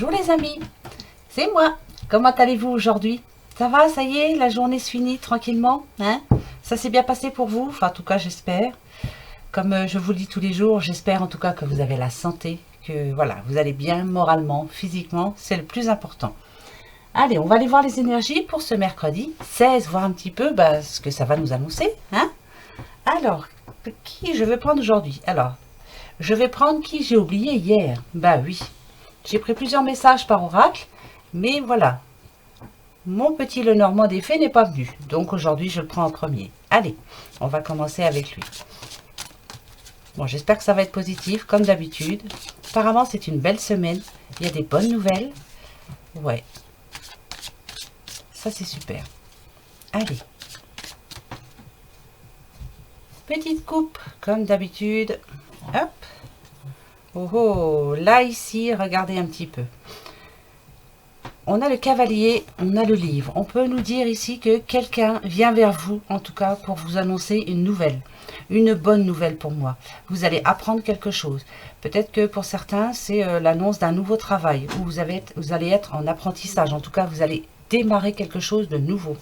Bonjour les amis, c'est moi. Comment allez-vous aujourd'hui? Ça va, ça y est, la journée se finit tranquillement, hein? Ça s'est bien passé pour vous? Enfin, en tout cas, j'espère. Comme je vous le dis tous les jours, j'espère en tout cas que vous avez la santé, que voilà, vous allez bien moralement, physiquement, c'est le plus important. Allez, on va aller voir les énergies pour ce mercredi 16, voir un petit peu ce que ça va nous annoncer, hein? Alors, qui je vais prendre aujourd'hui? Alors, je vais prendre qui j'ai oublié hier. Bah oui, j'ai pris plusieurs messages par oracle, mais voilà, mon petit Lenormand des fées n'est pas venu. Donc aujourd'hui, je le prends en premier. Allez, on va commencer avec lui. Bon, j'espère que ça va être positif, comme d'habitude. Apparemment, c'est une belle semaine. Il y a des bonnes nouvelles. Ouais. Ça, c'est super. Allez. Petite coupe, comme d'habitude. Hop. Oh, oh, là, ici, regardez un petit peu. On a le cavalier, on a le livre. On peut nous dire ici que quelqu'un vient vers vous, en tout cas, pour vous annoncer une nouvelle. Une bonne nouvelle pour moi. Vous allez apprendre quelque chose. Peut-être que pour certains, c'est l'annonce d'un nouveau travail, où vous allez être en apprentissage. En tout cas, vous allez démarrer quelque chose de nouveau.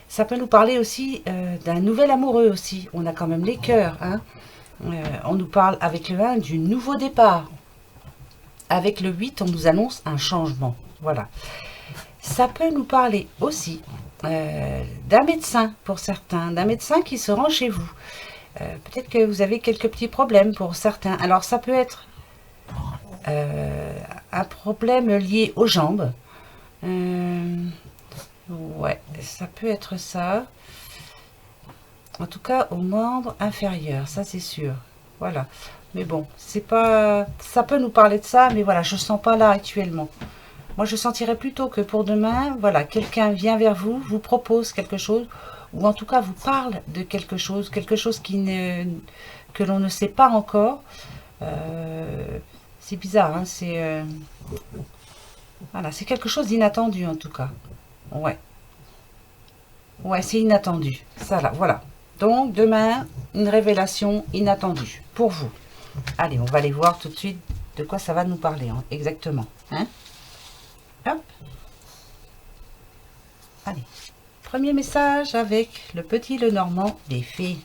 Ça peut nous parler aussi d'un nouvel amoureux aussi. On a quand même les cœurs, hein. On nous parle avec le 1 du nouveau départ. Avec le 8, on nous annonce un changement. Voilà. Ça peut nous parler aussi d'un médecin pour certains, d'un médecin qui se rend chez vous. Peut-être que vous avez quelques petits problèmes pour certains. Alors ça peut être un problème lié aux jambes. Ouais, ça peut être ça. En tout cas, aux membres inférieurs, ça c'est sûr. Voilà. Mais bon, c'est pas. Ça peut nous parler de ça, mais voilà, je ne sens pas là actuellement. Moi, je sentirais plutôt que pour demain, voilà, quelqu'un vient vers vous, vous propose quelque chose, ou en tout cas vous parle de quelque chose que l'on ne sait pas encore. C'est bizarre, hein, voilà, c'est quelque chose d'inattendu en tout cas. Ouais, ouais, c'est inattendu. Ça là, voilà. Donc demain, une révélation inattendue pour vous. Allez, on va aller voir tout de suite de quoi ça va nous parler, hein, exactement. Hein? Hop. Allez. Premier message avec le petit Lenormand des fées.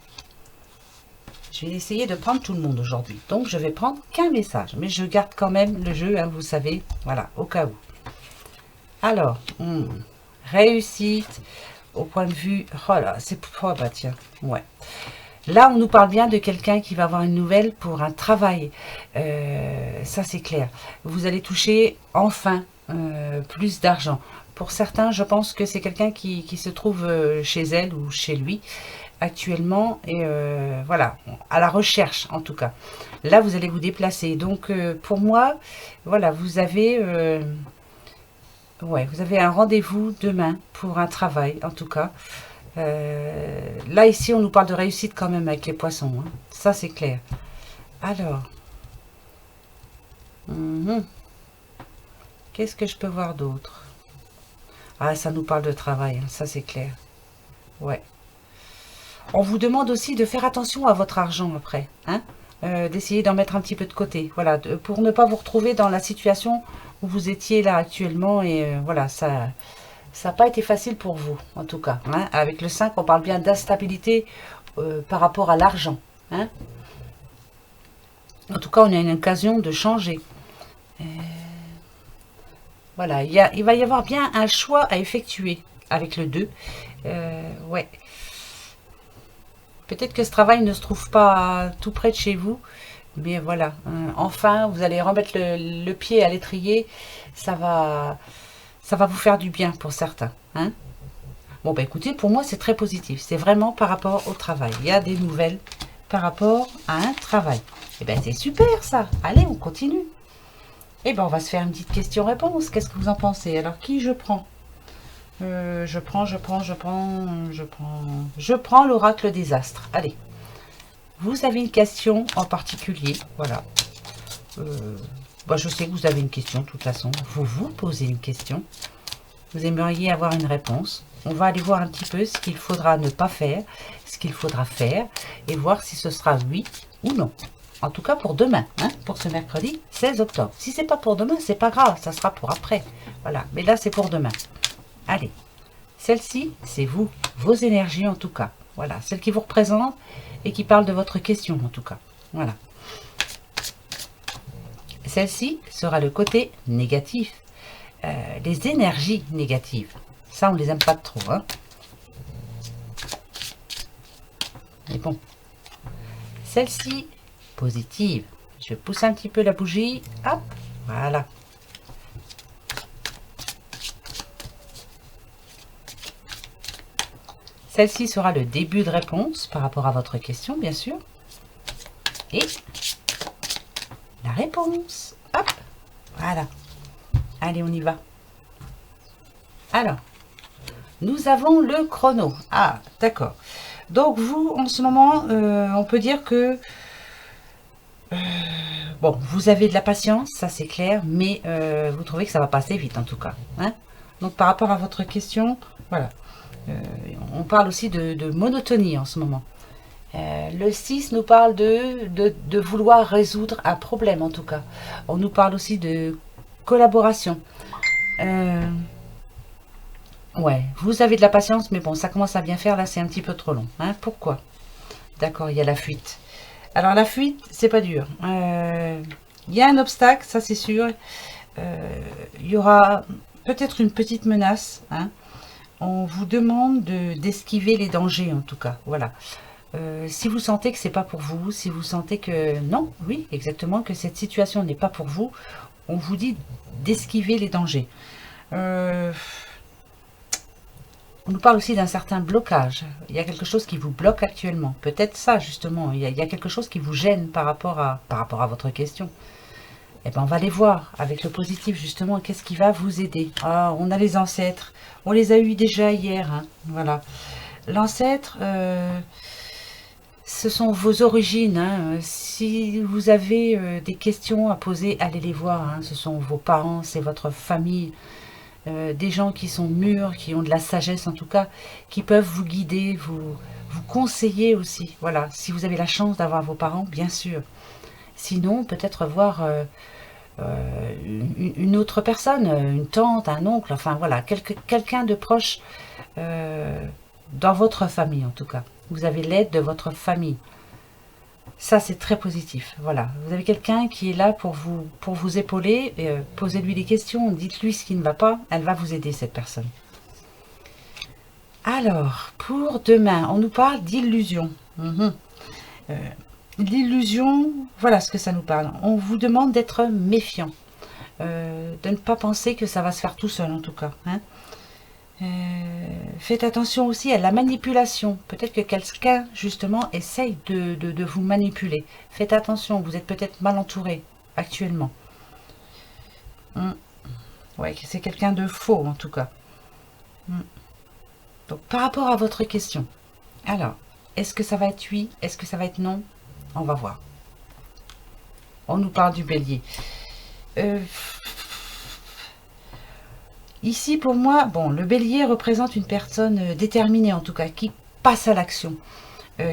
Je vais essayer de prendre tout le monde aujourd'hui. Donc, je vais prendre qu'un message. Mais je garde quand même le jeu, hein, vous savez. Voilà, au cas où. Alors, réussite au point de vue... Oh là, c'est... Oh bah tiens, ouais. Là, on nous parle bien de quelqu'un qui va avoir une nouvelle pour un travail. Ça, c'est clair. Vous allez toucher enfin plus d'argent. Pour certains, je pense que c'est quelqu'un qui se trouve chez elle ou chez lui actuellement. Et voilà, à la recherche en tout cas. Là, vous allez vous déplacer. Donc, pour moi, voilà, vous avez un rendez-vous demain pour un travail en tout cas. Là, ici, on nous parle de réussite quand même avec les poissons. Hein. Ça, c'est clair. Alors. Qu'est-ce que je peux voir d'autre? Ah, ça nous parle de travail. Hein. Ça, c'est clair. Ouais. On vous demande aussi de faire attention à votre argent après. Hein, d'essayer d'en mettre un petit peu de côté. Voilà. Pour ne pas vous retrouver dans la situation où vous étiez là actuellement. Et voilà, ça... Ça n'a pas été facile pour vous, en tout cas. Hein. Avec le 5, on parle bien d'instabilité par rapport à l'argent. Hein. En tout cas, on a une occasion de changer. Voilà, il va y avoir bien un choix à effectuer avec le 2. Ouais. Peut-être que ce travail ne se trouve pas tout près de chez vous. Mais voilà, enfin, vous allez remettre le pied à l'étrier. Ça va vous faire du bien pour certains. Hein. Bon, bah écoutez, pour moi, c'est très positif. C'est vraiment par rapport au travail. Il y a des nouvelles par rapport à un travail. Et bien, c'est super ça. Allez, on continue. Et bien, on va se faire une petite question-réponse. Qu'est-ce que vous en pensez? Alors, qui je prends? Je prends l'oracle des astres. Allez. Vous avez une question en particulier. Voilà. Bah, je sais que vous avez une question, de toute façon. Vous vous posez une question. Vous aimeriez avoir une réponse. On va aller voir un petit peu ce qu'il faudra ne pas faire, ce qu'il faudra faire, et voir si ce sera oui ou non. En tout cas pour demain, hein, pour ce mercredi 16 octobre. Si c'est pas pour demain, c'est pas grave, ça sera pour après. Voilà, mais là c'est pour demain. Allez, celle-ci, c'est vous, vos énergies en tout cas. Voilà, celle qui vous représente et qui parle de votre question en tout cas. Voilà. Celle-ci sera le côté négatif. Les énergies négatives. Ça, on les aime pas trop. Hein. Mais bon. Celle-ci, positive. Je pousse un petit peu la bougie. Hop, voilà. Celle-ci sera le début de réponse par rapport à votre question, bien sûr. Et la réponse. Hop, voilà. Allez, on y va. Alors, nous avons le chrono. Ah, d'accord. Donc, vous, en ce moment, on peut dire que... bon, vous avez de la patience, ça c'est clair, mais vous trouvez que ça va passer vite en tout cas. Hein. Donc, par rapport à votre question, voilà. On parle aussi de monotonie en ce moment. Le 6 nous parle de vouloir résoudre un problème en tout cas. On nous parle aussi de collaboration. Ouais, vous avez de la patience, mais bon, ça commence à bien faire, là c'est un petit peu trop long. Hein. Pourquoi? D'accord, il y a la fuite. Alors la fuite, c'est pas dur. Il y a un obstacle, ça c'est sûr. Il y aura peut-être une petite menace. Hein. On vous demande d'esquiver les dangers en tout cas. Voilà. Si vous sentez que c'est pas pour vous, si vous sentez que non, oui, exactement, que cette situation n'est pas pour vous, on vous dit d'esquiver les dangers. On nous parle aussi d'un certain blocage. Il y a quelque chose qui vous bloque actuellement. Peut-être ça, justement. Il y a quelque chose qui vous gêne par rapport à votre question. Eh bien, on va les voir avec le positif, justement. Qu'est-ce qui va vous aider? Ah, on a les ancêtres. On les a eus déjà hier. Hein. Voilà. L'ancêtre, ce sont vos origines. Hein. Si vous avez des questions à poser, allez les voir. Hein. Ce sont vos parents, c'est votre famille. Des gens qui sont mûrs, qui ont de la sagesse en tout cas, qui peuvent vous guider, vous conseiller aussi. Voilà, si vous avez la chance d'avoir vos parents, bien sûr. Sinon, peut-être voir une autre personne, une tante, un oncle, enfin voilà, quelqu'un de proche dans votre famille en tout cas. Vous avez l'aide de votre famille. Ça, c'est très positif. Voilà, vous avez quelqu'un qui est là pour vous épauler. Posez-lui des questions, dites-lui ce qui ne va pas. Elle va vous aider, cette personne. Alors, pour demain, on nous parle d'illusion. L'illusion, voilà ce que ça nous parle. On vous demande d'être méfiant. De ne pas penser que ça va se faire tout seul, en tout cas. Hein. Faites attention aussi à la manipulation. Peut-être que quelqu'un, justement, essaye de vous manipuler. Faites attention, vous êtes peut-être mal entouré actuellement. Ouais, c'est quelqu'un de faux, en tout cas. Donc, par rapport à votre question, alors, est-ce que ça va être oui? Est-ce que ça va être non? On va voir. On nous parle du bélier. Ici, pour moi, bon, le bélier représente une personne déterminée, en tout cas, qui passe à l'action,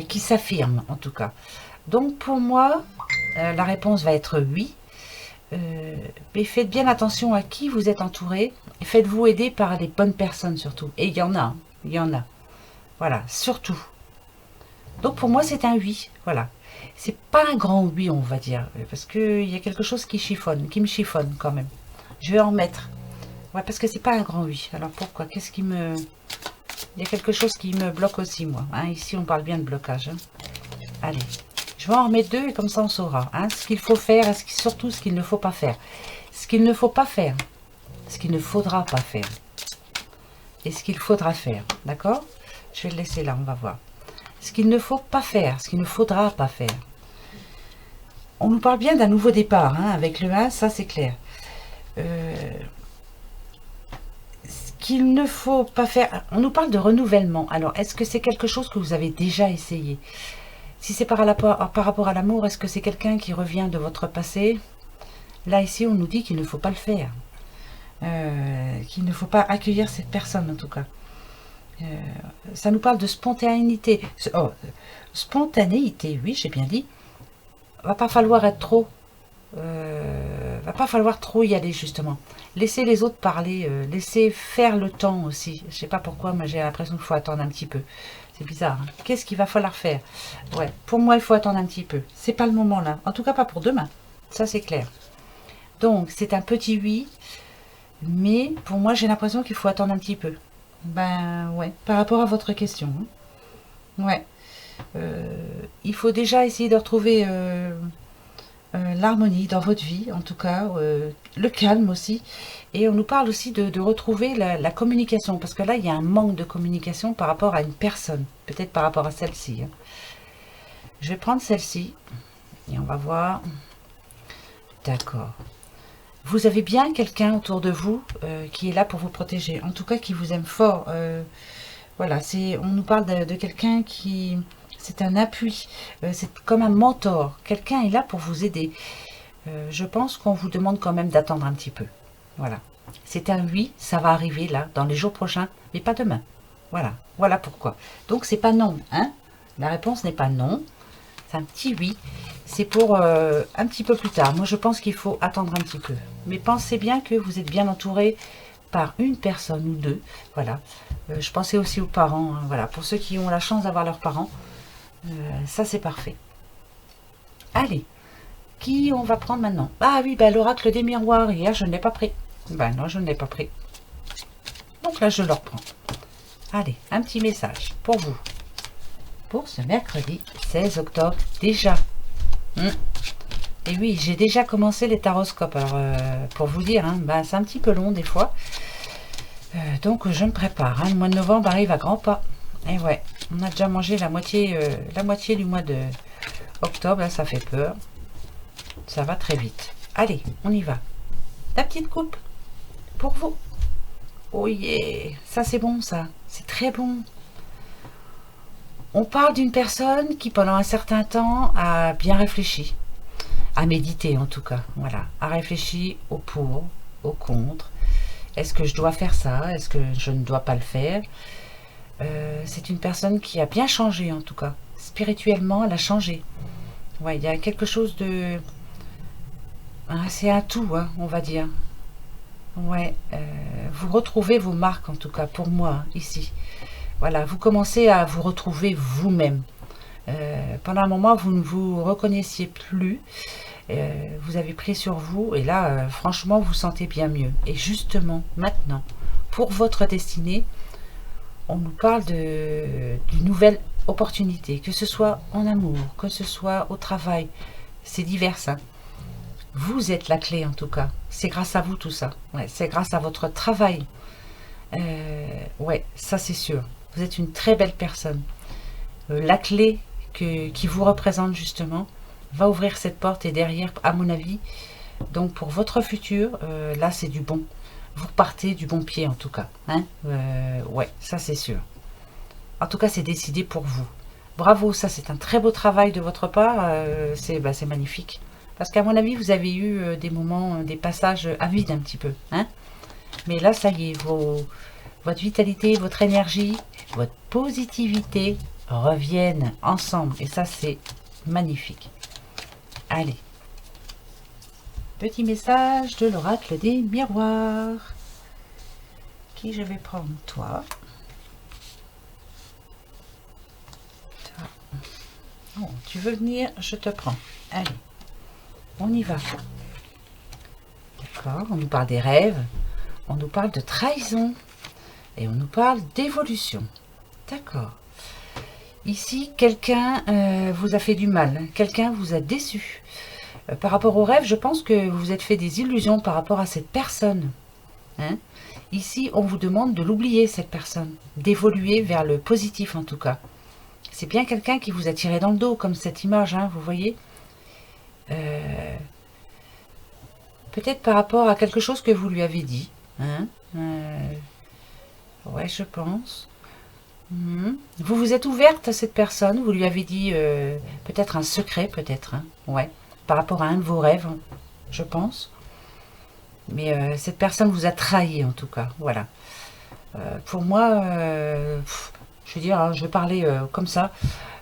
qui s'affirme, en tout cas. Donc, pour moi, la réponse va être oui. Mais faites bien attention à qui vous êtes entouré. Faites-vous aider par les bonnes personnes, surtout. Et il y en a, hein, il y en a. Voilà, surtout. Donc, pour moi, c'est un oui, voilà. C'est pas un grand oui, on va dire, parce qu'il y a quelque chose qui chiffonne, qui me chiffonne quand même. Je vais en mettre. Ouais, parce que c'est pas un grand oui. Alors pourquoi? Qu'est-ce qui me... Il y a quelque chose qui me bloque aussi, moi. Hein, ici, on parle bien de blocage. Hein. Allez, je vais en remettre deux et comme ça, on saura. Hein, ce qu'il faut faire et surtout ce qu'il ne faut pas faire. Ce qu'il ne faut pas faire. Ce qu'il ne faudra pas faire. Et ce qu'il faudra faire. D'accord? Je vais le laisser là, on va voir. Ce qu'il ne faut pas faire. Ce qu'il ne faudra pas faire. On nous parle bien d'un nouveau départ. Hein, avec le 1, ça c'est clair. Qu'il ne faut pas faire... On nous parle de renouvellement. Alors, est-ce que c'est quelque chose que vous avez déjà essayé? Si c'est par rapport à l'amour, est-ce que c'est quelqu'un qui revient de votre passé? Là, ici, on nous dit qu'il ne faut pas le faire. Qu'il ne faut pas accueillir cette personne, en tout cas. Ça nous parle de spontanéité. Oh, spontanéité, oui, j'ai bien dit. va pas falloir être trop, va pas falloir trop y aller justement. Laissez les autres parler, laissez faire le temps aussi. Je sais pas pourquoi, mais j'ai l'impression qu'il faut attendre un petit peu. C'est bizarre. Hein. Qu'est-ce qu'il va falloir faire? Ouais, pour moi, il faut attendre un petit peu. C'est pas le moment là. En tout cas, pas pour demain. Ça, c'est clair. Donc, c'est un petit oui. Mais pour moi, j'ai l'impression qu'il faut attendre un petit peu. Ben ouais, par rapport à votre question. Hein. Ouais. Il faut déjà essayer de retrouver l'harmonie dans votre vie, en tout cas, le calme aussi. Et on nous parle aussi de retrouver la communication, parce que là, il y a un manque de communication par rapport à une personne, peut-être par rapport à celle-ci. Hein. Je vais prendre celle-ci, et on va voir. D'accord. Vous avez bien quelqu'un autour de vous qui est là pour vous protéger, en tout cas qui vous aime fort. Voilà, on nous parle de quelqu'un qui... C'est un appui, c'est comme un mentor. Quelqu'un est là pour vous aider. Je pense qu'on vous demande quand même d'attendre un petit peu. Voilà. C'est un oui, ça va arriver là, dans les jours prochains, mais pas demain. Voilà, voilà pourquoi. Donc c'est pas non, hein. La réponse n'est pas non. C'est un petit oui. C'est pour un petit peu plus tard. Moi, je pense qu'il faut attendre un petit peu. Mais pensez bien que vous êtes bien entouré par une personne ou deux. Voilà. Je pensais aussi aux parents. Hein, voilà. Pour ceux qui ont la chance d'avoir leurs parents. Ça c'est parfait. Allez, qui on va prendre maintenant? Ah oui, ben, l'oracle des miroirs, hier je ne l'ai pas pris. Ben non, je ne l'ai pas pris. Donc là je le reprends. Allez, un petit message pour vous. Pour ce mercredi 16 octobre, déjà. Et oui, j'ai déjà commencé les taroscopes. Alors, pour vous dire, hein, ben, c'est un petit peu long des fois. Donc je me prépare. Hein. Le mois de novembre arrive à grands pas. Et ouais, on a déjà mangé la moitié du mois de octobre, là, ça fait peur. Ça va très vite. Allez, on y va. La petite coupe pour vous. Oh yeah, ça c'est bon ça, c'est très bon. On parle d'une personne qui pendant un certain temps a bien réfléchi, a médité en tout cas, voilà, a réfléchi au pour, au contre. Est-ce que je dois faire ça? Est-ce que je ne dois pas le faire? C'est une personne qui a bien changé en tout cas. Spirituellement, elle a changé. Ouais, il y a quelque chose de... c'est un tout, hein, on va dire. Ouais, vous retrouvez vos marques en tout cas, pour moi, ici. Voilà, vous commencez à vous retrouver vous-même. Pendant un moment, vous ne vous reconnaissiez plus. Vous avez pris sur vous et là, franchement, vous vous sentez bien mieux. Et justement, maintenant, pour votre destinée, on nous parle d'une nouvelle opportunité, que ce soit en amour, que ce soit au travail, c'est divers. Hein. Vous êtes la clé en tout cas, c'est grâce à vous tout ça, ouais, c'est grâce à votre travail. Ouais, ça c'est sûr, vous êtes une très belle personne. La clé qui vous représente justement va ouvrir cette porte et derrière, à mon avis, donc pour votre futur, là c'est du bon. Vous repartez du bon pied en tout cas. Hein, ouais, ça c'est sûr. En tout cas, c'est décidé pour vous. Bravo, ça c'est un très beau travail de votre part. C'est magnifique. Parce qu'à mon avis, vous avez eu des moments, des passages à vide un petit peu. Hein, mais là, ça y est, votre vitalité, votre énergie, votre positivité reviennent ensemble. Et ça, c'est magnifique. Allez. Petit message de l'oracle des miroirs. Qui je vais prendre? Toi. Oh, tu veux venir? Je te prends. Allez, on y va. D'accord, on nous parle des rêves. On nous parle de trahison. Et on nous parle d'évolution. D'accord. Ici, quelqu'un vous a fait du mal. Quelqu'un vous a déçu. Par rapport aux rêves, je pense que vous vous êtes fait des illusions par rapport à cette personne. Hein? Ici, on vous demande de l'oublier, cette personne. D'évoluer vers le positif, en tout cas. C'est bien quelqu'un qui vous a tiré dans le dos, comme cette image, hein, vous voyez. Peut-être par rapport à quelque chose que vous lui avez dit. Hein? Ouais, je pense. Vous vous êtes ouverte à cette personne, vous lui avez dit peut-être un secret, peut-être. Hein? Ouais. Par rapport à un de vos rêves, je pense. Mais cette personne vous a trahi en tout cas, voilà. Pour moi, je veux dire, hein, je vais parler comme ça.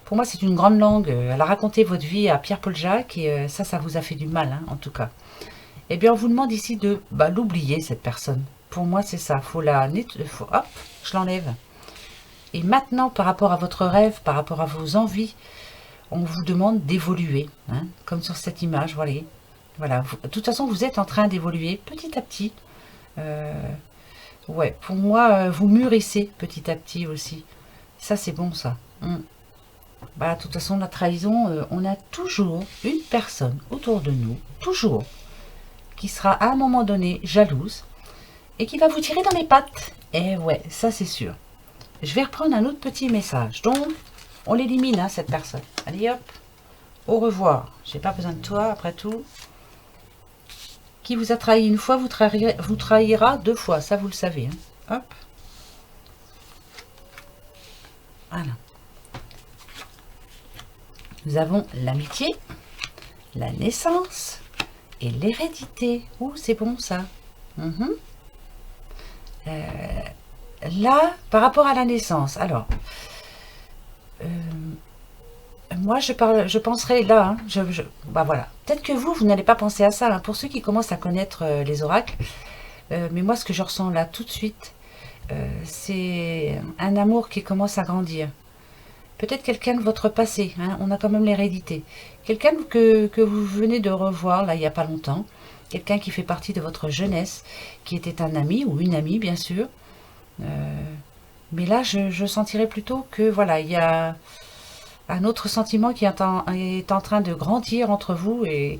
Pour moi, c'est une grande langue. Elle a raconté votre vie à Pierre-Paul Jacques et ça vous a fait du mal, hein, en tout cas. Eh bien, on vous demande ici de l'oublier, cette personne. Pour moi, c'est ça. Faut la hop, je l'enlève. Et maintenant, par rapport à votre rêve, par rapport à vos envies, on vous demande d'évoluer, hein, comme sur cette image, voilà. Voilà. De toute façon, vous êtes en train d'évoluer petit à petit. Ouais, pour moi, vous mûrissez petit à petit aussi. Ça, c'est bon, ça. Bah, de toute façon, la trahison, on a toujours une personne autour de nous, toujours, qui sera à un moment donné jalouse et qui va vous tirer dans les pattes. Et ouais, ça, c'est sûr. Je vais reprendre un autre petit message. Donc, on l'élimine, hein, cette personne. Allez, hop. Au revoir. J'ai pas besoin de toi, après tout. Qui vous a trahi une fois, vous trahira 2 fois. Ça, vous le savez. Hein. Hop. Voilà. Nous avons l'amitié, la naissance et l'hérédité. Oh, c'est bon, ça. Là, par rapport à la naissance, alors... moi, je penserais là, hein, bah voilà. Peut-être que vous n'allez pas penser à ça, hein, pour ceux qui commencent à connaître les oracles. Mais moi, ce que je ressens là tout de suite, c'est un amour qui commence à grandir. Peut-être quelqu'un de votre passé, hein, on a quand même l'hérédité. Quelqu'un que vous venez de revoir, là, il n'y a pas longtemps. Quelqu'un qui fait partie de votre jeunesse, qui était un ami ou une amie, bien sûr. Mais là, je sentirais plutôt que, voilà, il y a... un autre sentiment qui est en train de grandir entre vous et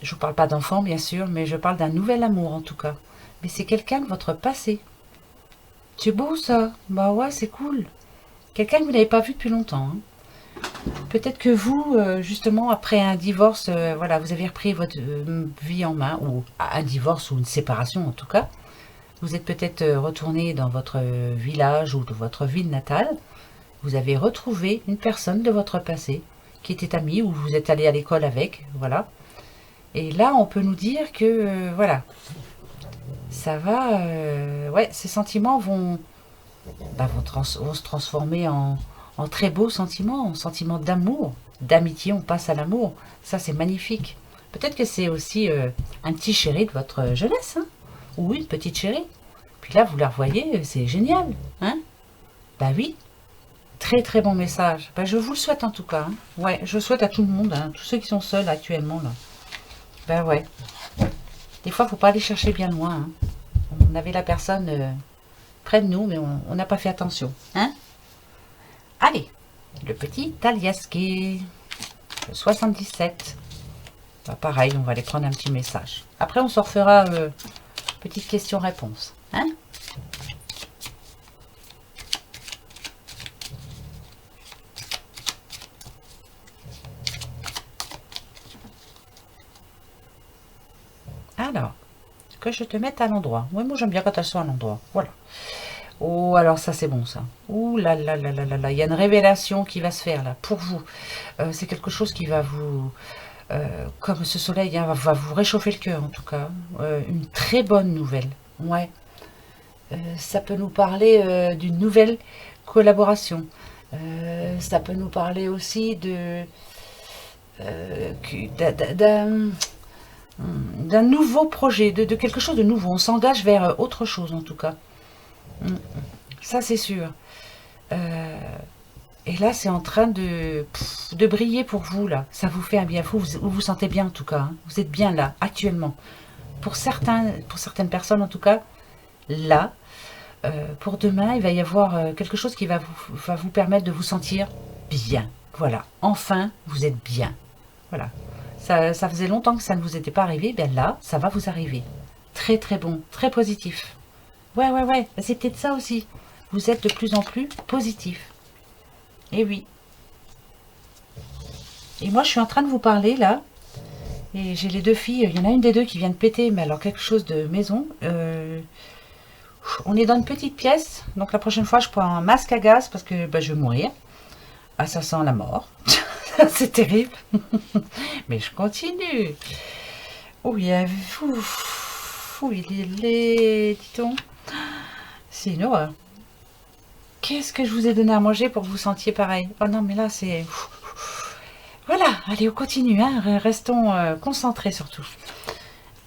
je vous parle pas d'enfant bien sûr, mais je parle d'un nouvel amour en tout cas. Mais c'est quelqu'un de votre passé. C'est beau ça. Bah ouais, c'est cool. Quelqu'un que vous n'avez pas vu depuis longtemps. Hein. Peut-être que vous, justement, après un divorce, voilà, vous avez repris votre vie en main, ou un divorce ou une séparation en tout cas. Vous êtes peut-être retourné dans votre village ou de votre ville natale. Vous avez retrouvé une personne de votre passé qui était amie ou vous êtes allé à l'école avec, voilà. Et là, on peut nous dire que, voilà, ça va, ouais, ces sentiments vont se transformer en très beaux sentiments, en sentiments d'amour, d'amitié, on passe à l'amour. Ça, c'est magnifique. Peut-être que c'est aussi un petit chéri de votre jeunesse, hein, ou une petite chérie. Puis là, vous la revoyez, c'est génial, hein. Bah oui. Très très bon message. Ben, je vous le souhaite en tout cas. Hein. Ouais, je souhaite à tout le monde, hein, tous ceux qui sont seuls actuellement là. Ben ouais. Des fois, faut pas aller chercher bien loin. Hein. On avait la personne près de nous, mais on n'a pas fait attention. Hein. Allez, le petit Talieski, le 77. Ben, pareil, on va aller prendre un petit message. Après, on se refera petite question-réponse. Hein. Alors, que je te mette à l'endroit. Oui, moi j'aime bien quand elles sont à l'endroit. Voilà. Oh, alors ça c'est bon ça. Ouh là là là là là là. Il y a une révélation qui va se faire là pour vous. C'est quelque chose qui va vous... comme ce soleil hein, va vous réchauffer le cœur en tout cas. Une très bonne nouvelle. Ouais. Ça peut nous parler d'une nouvelle collaboration. Ça peut nous parler aussi d'un nouveau projet, de quelque chose de nouveau. On s'engage vers autre chose en tout cas. Ça c'est sûr. Et là c'est en train de briller pour vous là. Ça vous fait un bien. Vous vous sentez bien en tout cas. Hein. Vous êtes bien là actuellement. Pour certaines personnes en tout cas, là, pour demain il va y avoir quelque chose qui va vous permettre de vous sentir bien. Voilà. Enfin vous êtes bien. Voilà. Ça faisait longtemps que ça ne vous était pas arrivé, bien là, ça va vous arriver. Très très bon, très positif. Ouais, c'est peut-être ça aussi. Vous êtes de plus en plus positif. Et oui. Et moi, je suis en train de vous parler là. Et j'ai les 2 filles, il y en a une des 2 qui vient de péter, mais alors quelque chose de maison. On est dans une petite pièce, donc la prochaine fois, je prends un masque à gaz parce que je vais mourir. Ah, ça sent la mort. C'est terrible. Mais je continue. Oh, il y a... il est... Dis-donc. C'est une horreur. Qu'est-ce que je vous ai donné à manger pour que vous sentiez pareil? Oh non, mais là, c'est... Voilà, allez, on continue, hein. Restons concentrés surtout.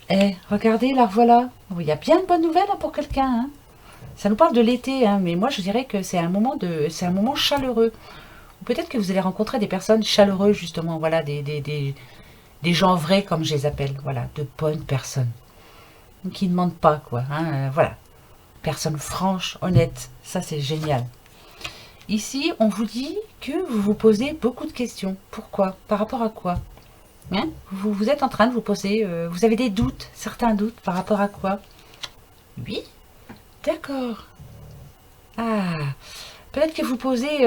Eh, regardez, la revoilà. Il y a bien de bonnes nouvelles hein, pour quelqu'un. Hein. Ça nous parle de l'été, hein, mais moi je dirais que c'est un moment chaleureux. Peut-être que vous allez rencontrer des personnes chaleureuses, justement, voilà, des gens vrais, comme je les appelle, voilà, de bonnes personnes. Qui ne mentent pas, quoi, hein, voilà. Personnes franches, honnêtes, ça c'est génial. Ici, on vous dit que vous vous posez beaucoup de questions. Pourquoi? Par rapport à quoi? Hein, vous êtes en train de vous poser, vous avez des doutes, certains doutes, par rapport à quoi? Oui, d'accord. Ah, peut-être que vous posez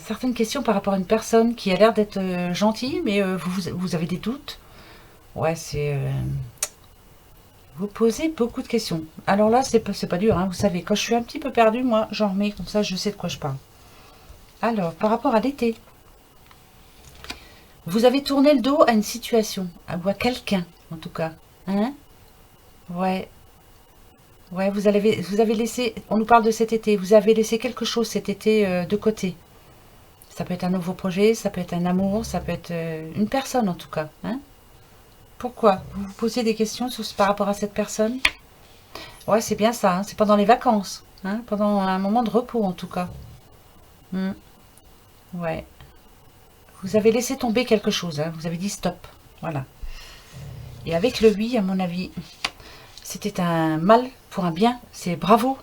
certaines questions par rapport à une personne qui a l'air d'être gentille, mais vous avez des doutes. Ouais, c'est... vous posez beaucoup de questions. Alors là, c'est pas dur, hein, vous savez, quand je suis un petit peu perdue, moi, j'en remets, comme ça, je sais de quoi je parle. Alors, par rapport à l'été, vous avez tourné le dos à une situation, ou à quelqu'un, en tout cas. Hein? Ouais. Ouais, vous avez laissé, on nous parle de cet été, vous avez laissé quelque chose cet été de côté. Ça peut être un nouveau projet, ça peut être un amour, ça peut être une personne en tout cas. Hein? Pourquoi? Vous vous posez des questions par rapport à cette personne? Ouais, c'est bien ça, hein, c'est pendant les vacances, hein, pendant un moment de repos en tout cas. Hmm, ouais. Vous avez laissé tomber quelque chose, hein, vous avez dit stop. Voilà. Et avec le oui, à mon avis, c'était un mal pour un bien. C'est bravo.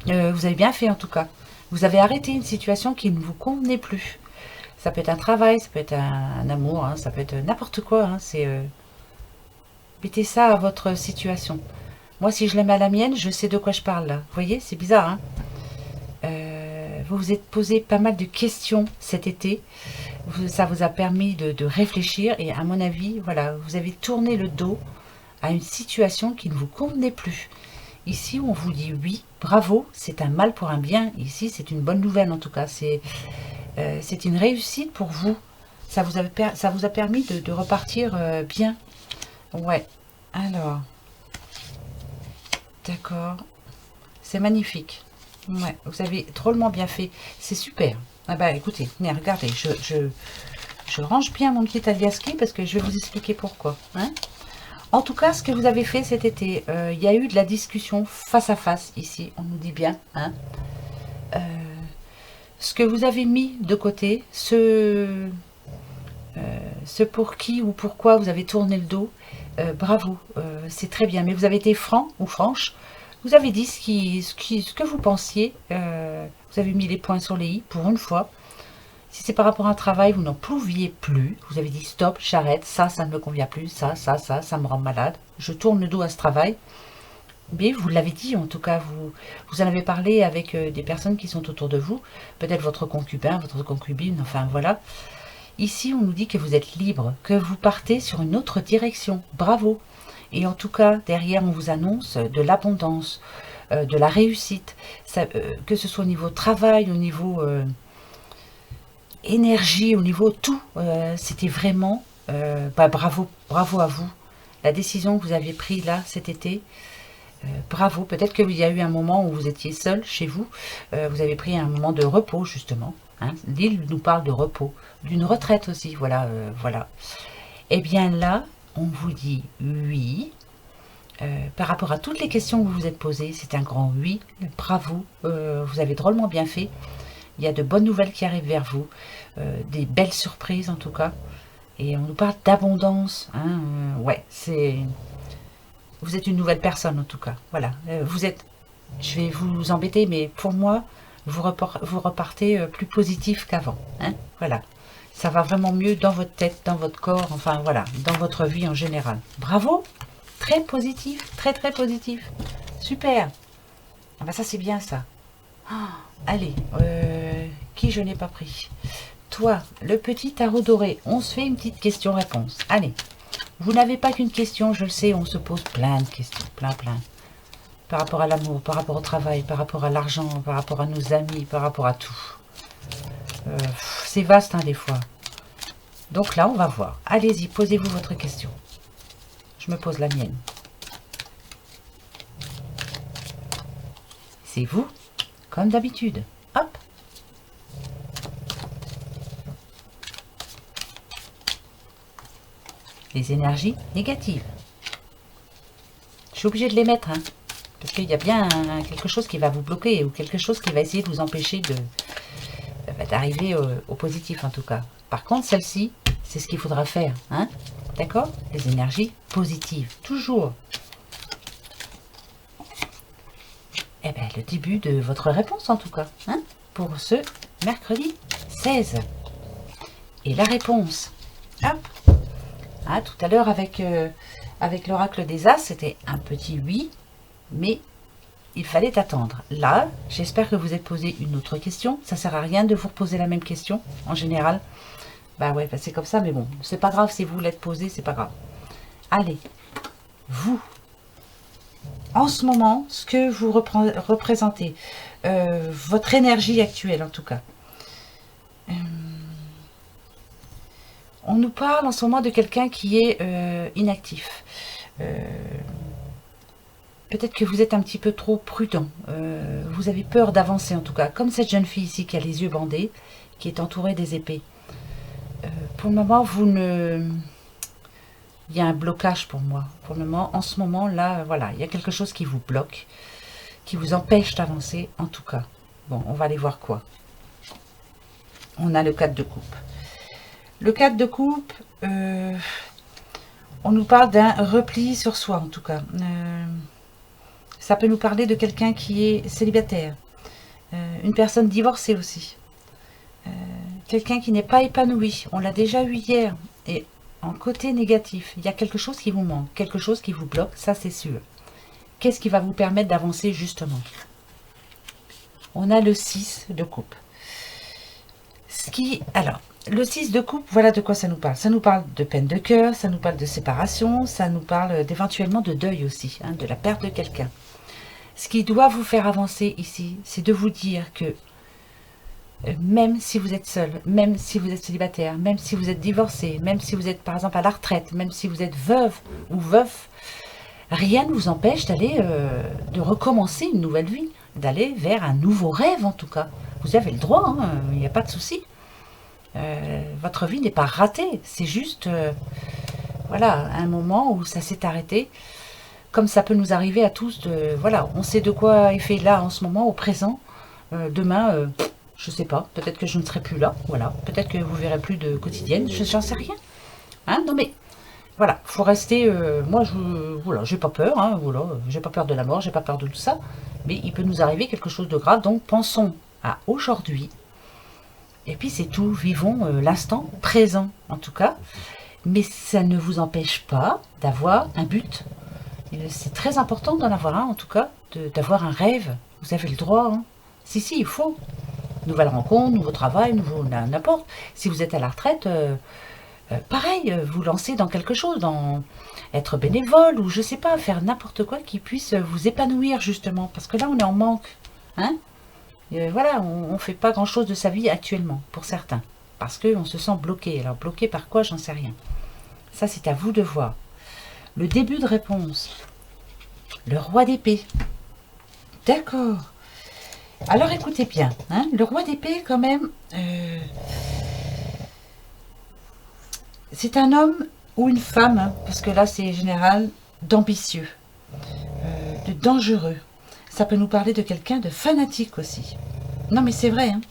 Vous avez bien fait en tout cas. Vous avez arrêté une situation qui ne vous convenait plus. Ça peut être un travail, ça peut être un amour, hein, ça peut être n'importe quoi. Hein, c'est mettez ça à votre situation. Moi, si je la mets à la mienne, je sais de quoi je parle là. Vous voyez, c'est bizarre. Hein, vous vous êtes posé pas mal de questions cet été. Ça vous a permis de réfléchir et à mon avis, voilà, vous avez tourné le dos à une situation qui ne vous convenait plus. Ici, on vous dit oui, bravo, c'est un mal pour un bien. Ici, c'est une bonne nouvelle en tout cas. C'est une réussite pour vous. Ça vous a permis de repartir bien. Ouais. Alors, d'accord. C'est magnifique. Ouais, vous avez drôlement bien fait. C'est super. Ah bah écoutez, venez, regardez, je range bien mon petit aliasqué parce que je vais vous expliquer pourquoi. Hein. En tout cas, ce que vous avez fait cet été, il y a eu de la discussion face à face ici, on nous dit bien. Hein. Ce que vous avez mis de côté, ce pour qui ou pourquoi vous avez tourné le dos, bravo, c'est très bien. Mais vous avez été franc ou franche, vous avez dit ce que vous pensiez, vous avez mis les points sur les i pour une fois. Si c'est par rapport à un travail, vous n'en pouviez plus. Vous avez dit stop, j'arrête, ça ne me convient plus, ça me rend malade. Je tourne le dos à ce travail. Mais vous l'avez dit, en tout cas, vous en avez parlé avec des personnes qui sont autour de vous. Peut-être votre concubin, votre concubine, enfin voilà. Ici, on nous dit que vous êtes libre, que vous partez sur une autre direction. Bravo. Et en tout cas, derrière, on vous annonce de l'abondance, de la réussite. Ça, que ce soit au niveau travail, au niveau... énergie, au niveau tout, c'était vraiment bravo à vous. La décision que vous aviez prise là cet été, bravo. Peut-être qu'il y a eu un moment où vous étiez seul chez vous, vous avez pris un moment de repos justement. Hein. L'île nous parle de repos, d'une retraite aussi, voilà, voilà. Et bien là, on vous dit oui. Par rapport à toutes les questions que vous vous êtes posées, c'est un grand oui, bravo, vous avez drôlement bien fait. Il y a de bonnes nouvelles qui arrivent vers vous, des belles surprises en tout cas. Et on nous parle d'abondance. Hein, ouais, vous êtes une nouvelle personne en tout cas. Voilà, vous êtes... Je vais vous embêter, mais pour moi, vous repartez plus positif qu'avant. Hein, voilà, ça va vraiment mieux dans votre tête, dans votre corps, enfin voilà, dans votre vie en général. Bravo, très positif, très très positif. Super. Ah ben ça c'est bien ça. Allez, qui je n'ai pas pris? Toi, le petit tarot doré, on se fait une petite question-réponse. Allez, vous n'avez pas qu'une question, je le sais, on se pose plein de questions, plein. Par rapport à l'amour, par rapport au travail, par rapport à l'argent, par rapport à nos amis, par rapport à tout. C'est vaste, hein, des fois. Donc là, on va voir. Allez-y, posez-vous votre question. Je me pose la mienne. C'est vous? comme d'habitude. Hop. Les énergies négatives. Je suis obligée de les mettre, hein, parce qu'il y a bien quelque chose qui va vous bloquer ou quelque chose qui va essayer de vous empêcher d'arriver au positif en tout cas. Par contre, celle-ci, c'est ce qu'il faudra faire, hein, d'accord? Les énergies positives, toujours. Eh bien, le début de votre réponse en tout cas, hein, pour ce mercredi 16. Et la réponse, hop, ah, tout à l'heure avec l'oracle des As, c'était un petit oui, mais il fallait attendre. Là, j'espère que vous êtes posé une autre question. Ça sert à rien de vous reposer la même question, en général. Bah ouais, bah c'est comme ça, mais bon, c'est pas grave si vous l'êtes posé, c'est pas grave. Allez, vous, en ce moment, ce que vous représentez, votre énergie actuelle en tout cas. On nous parle en ce moment de quelqu'un qui est inactif. Peut-être que vous êtes un petit peu trop prudent. Vous avez peur d'avancer en tout cas. Comme cette jeune fille ici qui a les yeux bandés, qui est entourée des épées. Pour le moment, vous ne... Il y a un blocage pour moi. Pour le moment, en ce moment, là, voilà, il y a quelque chose qui vous bloque, qui vous empêche d'avancer, en tout cas. Bon, on va aller voir quoi. On a le 4 de coupe. Le 4 de coupe, on nous parle d'un repli sur soi, en tout cas. Ça peut nous parler de quelqu'un qui est célibataire, une personne divorcée aussi. Quelqu'un qui n'est pas épanoui, on l'a déjà eu hier, et en côté négatif, il y a quelque chose qui vous manque, quelque chose qui vous bloque, ça c'est sûr. Qu'est-ce qui va vous permettre d'avancer justement? On a le 6 de coupe. Alors, le 6 de coupe, voilà de quoi ça nous parle. Ça nous parle de peine de cœur, ça nous parle de séparation, ça nous parle d'éventuellement de deuil aussi, hein, de la perte de quelqu'un. Ce qui doit vous faire avancer ici, c'est de vous dire que même si vous êtes seul, même si vous êtes célibataire, même si vous êtes divorcé, même si vous êtes par exemple à la retraite, même si vous êtes veuve ou veuf, rien ne vous empêche d'aller, de recommencer une nouvelle vie, d'aller vers un nouveau rêve en tout cas. Vous avez le droit, hein, il n'y a pas de souci. Votre vie n'est pas ratée, c'est juste, voilà, un moment où ça s'est arrêté. Comme ça peut nous arriver à tous, voilà, on sait de quoi est fait là en ce moment, au présent. Demain, je sais pas, peut-être que je ne serai plus là, voilà. Peut-être que vous verrez plus de quotidienne, j'en sais rien. Hein, non mais, voilà, faut rester, moi, voilà, j'ai pas peur, hein, voilà, j'ai pas peur de la mort, j'ai pas peur de tout ça. Mais il peut nous arriver quelque chose de grave, donc pensons à aujourd'hui. Et puis c'est tout, vivons l'instant présent, en tout cas. Mais ça ne vous empêche pas d'avoir un but. C'est très important d'en avoir un, en tout cas, d'avoir un rêve. Vous avez le droit, hein. Si, il faut. Nouvelle rencontre, nouveau travail, nouveau n'importe. Si vous êtes à la retraite, pareil, vous lancez dans quelque chose, dans être bénévole ou je sais pas, faire n'importe quoi qui puisse vous épanouir justement. Parce que là, on est en manque. Hein, voilà, on ne fait pas grand-chose de sa vie actuellement, pour certains. Parce qu'on se sent bloqué. Alors, bloqué par quoi, j'en sais rien. Ça, c'est à vous de voir. Le début de réponse. Le roi d'épée. D'accord. Alors écoutez bien, hein, le roi d'épée quand même, c'est un homme ou une femme, hein, parce que là c'est général, d'ambitieux, de dangereux. Ça peut nous parler de quelqu'un de fanatique aussi. Non mais c'est vrai, hein,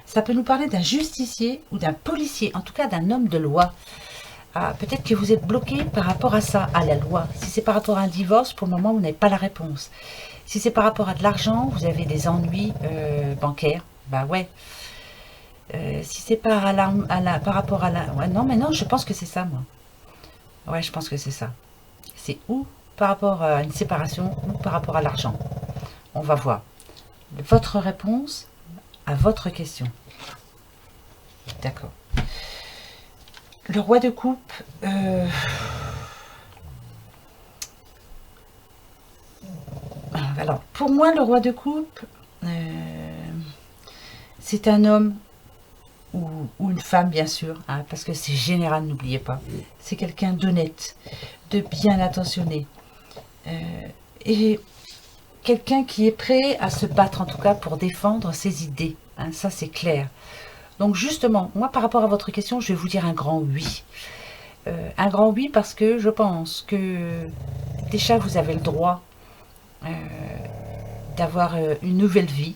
ça peut nous parler d'un justicier ou d'un policier, en tout cas d'un homme de loi. Ah, peut-être que vous êtes bloqué par rapport à ça, à la loi. Si c'est par rapport à un divorce, pour le moment vous n'avez pas la réponse. Si c'est par rapport à de l'argent, vous avez des ennuis bancaires, bah ouais. Si c'est par rapport à la... Ouais, non, mais non, je pense que c'est ça, moi. Ouais, je pense que c'est ça. C'est ou par rapport à une séparation ou par rapport à l'argent. On va voir. Votre réponse à votre question. D'accord. Le roi de coupe... Alors, pour moi, le roi de coupe, c'est un homme ou une femme, bien sûr, hein, parce que c'est général, n'oubliez pas. C'est quelqu'un d'honnête, de bien attentionné. Et quelqu'un qui est prêt à se battre, en tout cas, pour défendre ses idées. Hein, ça, c'est clair. Donc, justement, moi, par rapport à votre question, je vais vous dire un grand oui. Un grand oui parce que je pense que, déjà, vous avez le droit d'avoir une nouvelle vie.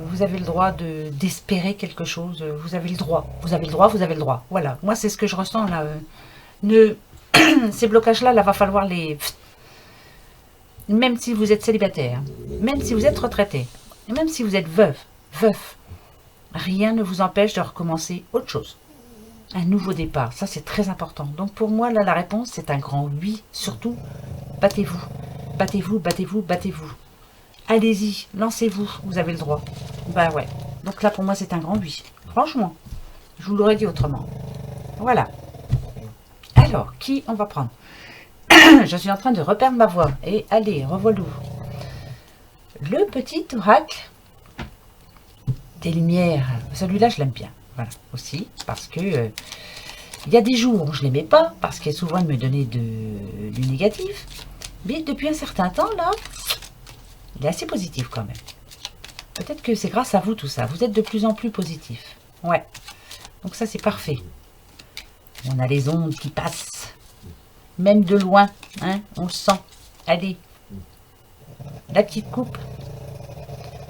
Vous avez le droit d'espérer quelque chose. Vous avez le droit. Vous avez le droit, vous avez le droit. Voilà. Moi, c'est ce que je ressens là. Ces blocages-là, là, va falloir les... Même si vous êtes célibataire, même si vous êtes retraité, et même si vous êtes veuf, rien ne vous empêche de recommencer autre chose. Un nouveau départ, ça c'est très important. Donc pour moi, là, la réponse, c'est un grand oui. Surtout, battez-vous. Battez-vous, battez-vous, battez-vous. Allez-y, lancez-vous, vous avez le droit. Bah ouais. Donc là, pour moi, c'est un grand oui. Franchement, je vous l'aurais dit autrement. Voilà. Alors, qui on va prendre? Je suis en train de reperdre ma voix. Et allez, revoilà. Le petit oracle des lumières. Celui-là, je l'aime bien. Voilà, aussi. Parce que il y a des jours où je ne l'aimais pas. Parce que souvent, il me donnait du négatif. Mais depuis un certain temps, là, il est assez positif quand même. Peut-être que c'est grâce à vous tout ça. Vous êtes de plus en plus positif. Ouais. Donc ça, c'est parfait. On a les ondes qui passent. Même de loin, hein, on le sent. Allez, la petite coupe.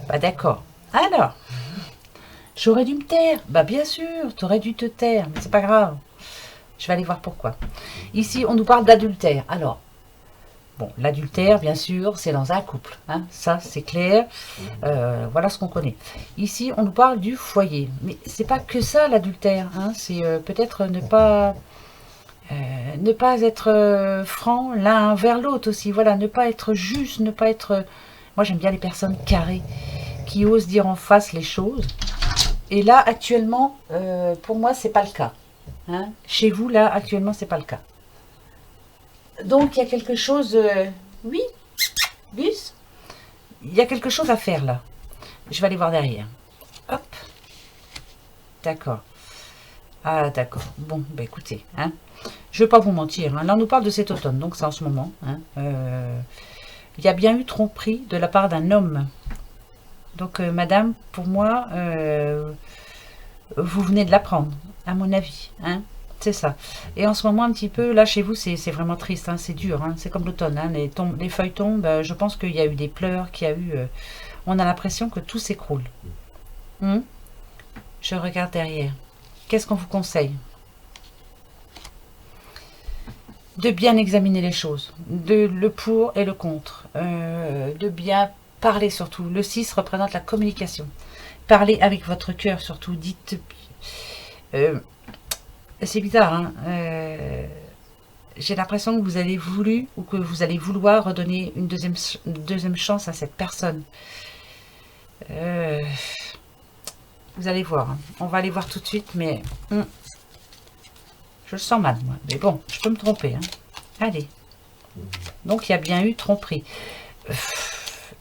Bah d'accord. Alors, j'aurais dû me taire. Bah bien sûr, tu aurais dû te taire, mais c'est pas grave. Je vais aller voir pourquoi. Ici, on nous parle d'adultère. Alors, bon, l'adultère, bien sûr, c'est dans un couple. Hein, ça, c'est clair. Voilà ce qu'on connaît. Ici, on nous parle du foyer. Mais c'est pas que ça, l'adultère. Hein, c'est peut-être ne pas être franc l'un vers l'autre aussi. Voilà, ne pas être juste, ne pas être... Moi, j'aime bien les personnes carrées qui osent dire en face les choses. Et là, actuellement, pour moi, c'est pas le cas. Hein. Chez vous, là, actuellement, c'est pas le cas. Donc, il y a quelque chose... oui, bus. Il y a quelque chose à faire, là. Je vais aller voir derrière. Hop. D'accord. Ah, d'accord. Bon, bah écoutez, hein. Je ne vais pas vous mentir. Hein. Là, on nous parle de cet automne, donc c'est en ce moment. Hein. Il y a bien eu tromperie de la part d'un homme. Donc, madame, pour moi, vous venez de l'apprendre, à mon avis. Hein. C'est ça. Et en ce moment, un petit peu, là, chez vous, c'est vraiment triste. Hein. C'est dur. Hein. C'est comme l'automne. Hein. Les feuilles tombent. Je pense qu'il y a eu des pleurs, qu'il y a eu... on a l'impression que tout s'écroule. Je regarde derrière. Qu'est-ce qu'on vous conseille? De bien examiner les choses, le pour et le contre, de bien parler surtout. Le 6 représente la communication. Parlez avec votre cœur surtout, dites... c'est bizarre, hein, j'ai l'impression que vous avez voulu ou que vous allez vouloir redonner une deuxième chance à cette personne. Vous allez voir, hein. On va aller voir tout de suite, mais... je le sens mal, moi. Mais bon, je peux me tromper. Hein. Allez. Donc, il y a bien eu tromperie.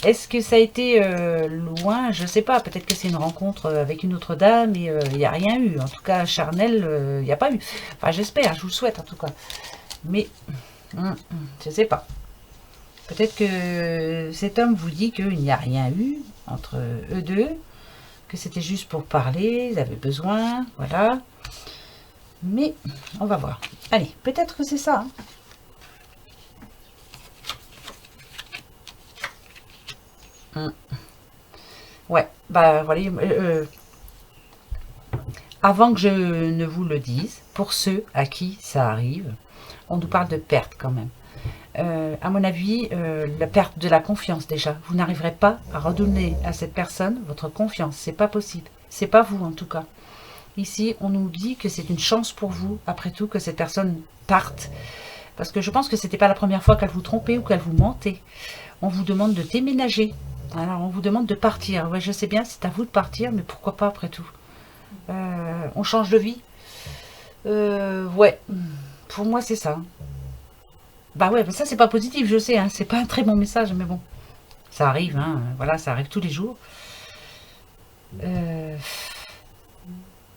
Est-ce que ça a été loin? Je ne sais pas. Peut-être que c'est une rencontre avec une autre dame et il n'y a rien eu. En tout cas, charnel, il n'y a pas eu. Enfin, j'espère. Je vous le souhaite, en tout cas. Mais, je ne sais pas. Peut-être que cet homme vous dit qu'il n'y a rien eu entre eux deux. Que c'était juste pour parler. Ils avaient besoin. Voilà. Mais, on va voir. Allez, peut-être que c'est ça. Hein. Ouais, bah voilà. Avant que je ne vous le dise, pour ceux à qui ça arrive, on nous parle de perte quand même. À mon avis, la perte de la confiance déjà. Vous n'arriverez pas à redonner à cette personne votre confiance. C'est pas possible. C'est pas vous en tout cas. Ici, on nous dit que c'est une chance pour vous, après tout, que cette personne parte. Parce que je pense que c'était pas la première fois qu'elle vous trompait ou qu'elle vous mentait. On vous demande de déménager. Alors, on vous demande de partir. Ouais, je sais bien, c'est à vous de partir, mais pourquoi pas après tout. On change de vie. Ouais, pour moi, c'est ça. Bah ouais, mais ça, c'est pas positif, je sais. Hein. C'est pas un très bon message, mais bon. Ça arrive, hein. Voilà, ça arrive tous les jours.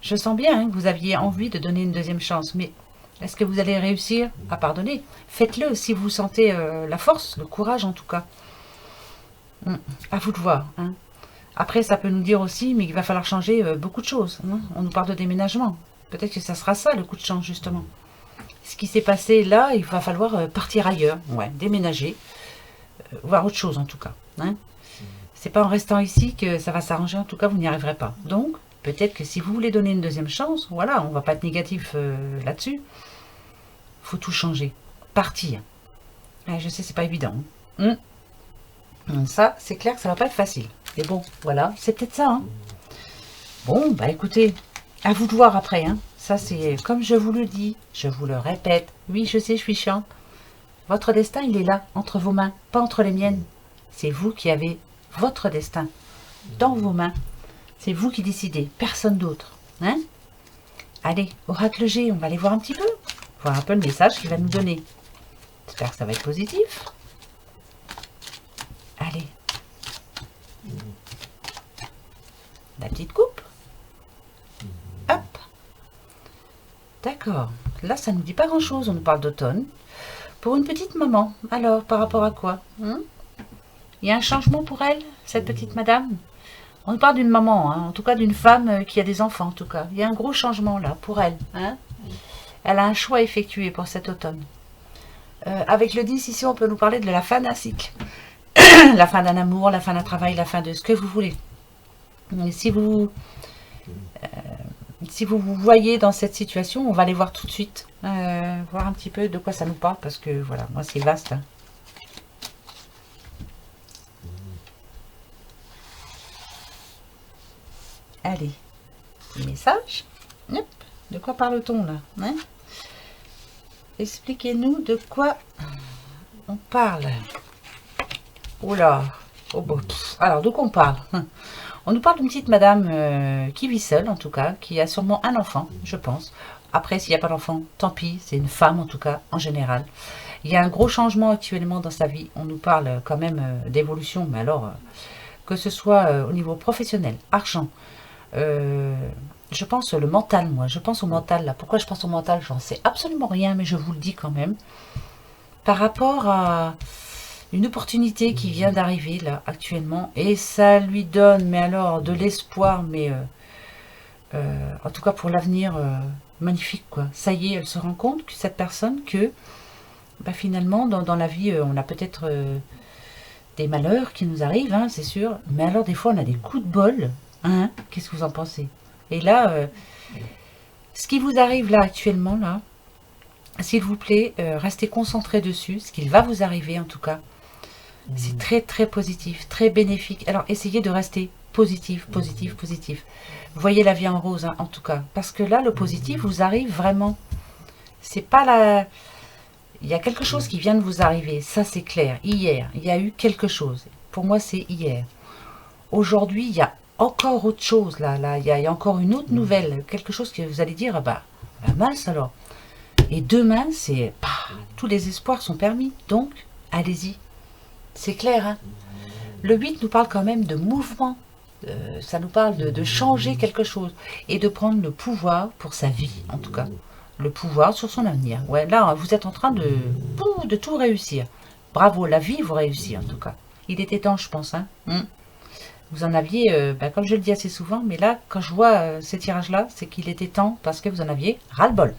Je sens bien hein, que vous aviez envie de donner une deuxième chance, mais est-ce que vous allez réussir à pardonner? Faites-le si vous sentez la force, le courage en tout cas. À vous de voir. Hein. Après, ça peut nous dire aussi, mais il va falloir changer beaucoup de choses. Hein. On nous parle de déménagement. Peut-être que ça sera ça, le coup de chance, justement. Ce qui s'est passé là, il va falloir partir ailleurs. Ouais, déménager. Voir autre chose, en tout cas. Hein. C'est pas en restant ici que ça va s'arranger. En tout cas, vous n'y arriverez pas. Donc, peut-être que si vous voulez donner une deuxième chance, voilà, on va pas être négatif là-dessus. Faut tout changer. Partir. Je sais, c'est pas évident. Hein. Ça, c'est clair que ça va pas être facile. Mais bon, voilà, c'est peut-être ça. Hein. Bon, bah écoutez, à vous de voir après. Hein. Ça, c'est comme je vous le dis, je vous le répète. Oui, je sais, je suis chiante. Votre destin, il est là, entre vos mains, pas entre les miennes. C'est vous qui avez votre destin dans vos mains. C'est vous qui décidez, personne d'autre. Hein. Allez, oracle G, on va aller voir un petit peu. Voir un peu le message qu'il va nous donner. J'espère que ça va être positif. Allez. La petite coupe. Hop. D'accord. Là, ça ne nous dit pas grand-chose. On nous parle d'automne. Pour une petite maman. Alors, par rapport à quoi? Il y a un changement pour elle, cette petite madame? On nous parle d'une maman, hein, en tout cas d'une femme qui a des enfants, en tout cas. Il y a un gros changement là, pour elle. Hein. Elle a un choix à effectuer pour cet automne. Avec le 10, ici, on peut nous parler de la fin d'un cycle. La fin d'un amour, la fin d'un travail, la fin de ce que vous voulez. Et si vous vous voyez dans cette situation, on va aller voir tout de suite. Voir un petit peu de quoi ça nous parle, parce que voilà, moi c'est vaste. Hein. Allez, message. Hop. De quoi parle-t-on là? Hein. Expliquez-nous de quoi on parle. Oh là. Oh bon. Alors, de quoi on parle? On nous parle d'une petite madame qui vit seule, en tout cas, qui a sûrement un enfant, je pense. Après, s'il n'y a pas d'enfant, tant pis, c'est une femme, en tout cas, en général. Il y a un gros changement actuellement dans sa vie. On nous parle quand même d'évolution, mais alors, que ce soit au niveau professionnel, argent, je pense le mental, moi. Je pense au mental, là. Pourquoi je pense au mental? J'en sais absolument rien, mais je vous le dis quand même. Par rapport à une opportunité qui vient d'arriver, là, actuellement. Et ça lui donne, mais alors, de l'espoir, mais... en tout cas, pour l'avenir, magnifique, quoi. Ça y est, elle se rend compte, que cette personne, que... Bah, finalement, dans la vie, on a peut-être des malheurs qui nous arrivent, hein, c'est sûr. Mais alors, des fois, on a des coups de bol. Hein. Qu'est-ce que vous en pensez? Et là, ce qui vous arrive là actuellement, là, s'il vous plaît, restez concentrés dessus, ce qu'il va vous arriver en tout cas. C'est très très positif, très bénéfique. Alors essayez de rester positif, positif, positif. Voyez la vie en rose, hein, en tout cas. Parce que là, le positif vous arrive vraiment. C'est pas la... Il y a quelque chose qui vient de vous arriver, ça c'est clair. Hier, il y a eu quelque chose. Pour moi, c'est hier. Aujourd'hui, il y a encore autre chose, là, il y a encore une autre nouvelle, quelque chose que vous allez dire, ah bah mince alors. Et demain, c'est, tous les espoirs sont permis, donc allez-y. C'est clair, hein. Le 8 nous parle quand même de mouvement, ça nous parle de changer quelque chose, et de prendre le pouvoir pour sa vie, en tout cas. Le pouvoir sur son avenir. Ouais, là, vous êtes en train de tout réussir. Bravo, la vie vous réussit, en tout cas. Il était temps, je pense, hein. Vous en aviez, comme je le dis assez souvent, mais là, quand je vois ces tirages-là, c'est qu'il était temps parce que vous en aviez ras-le-bol.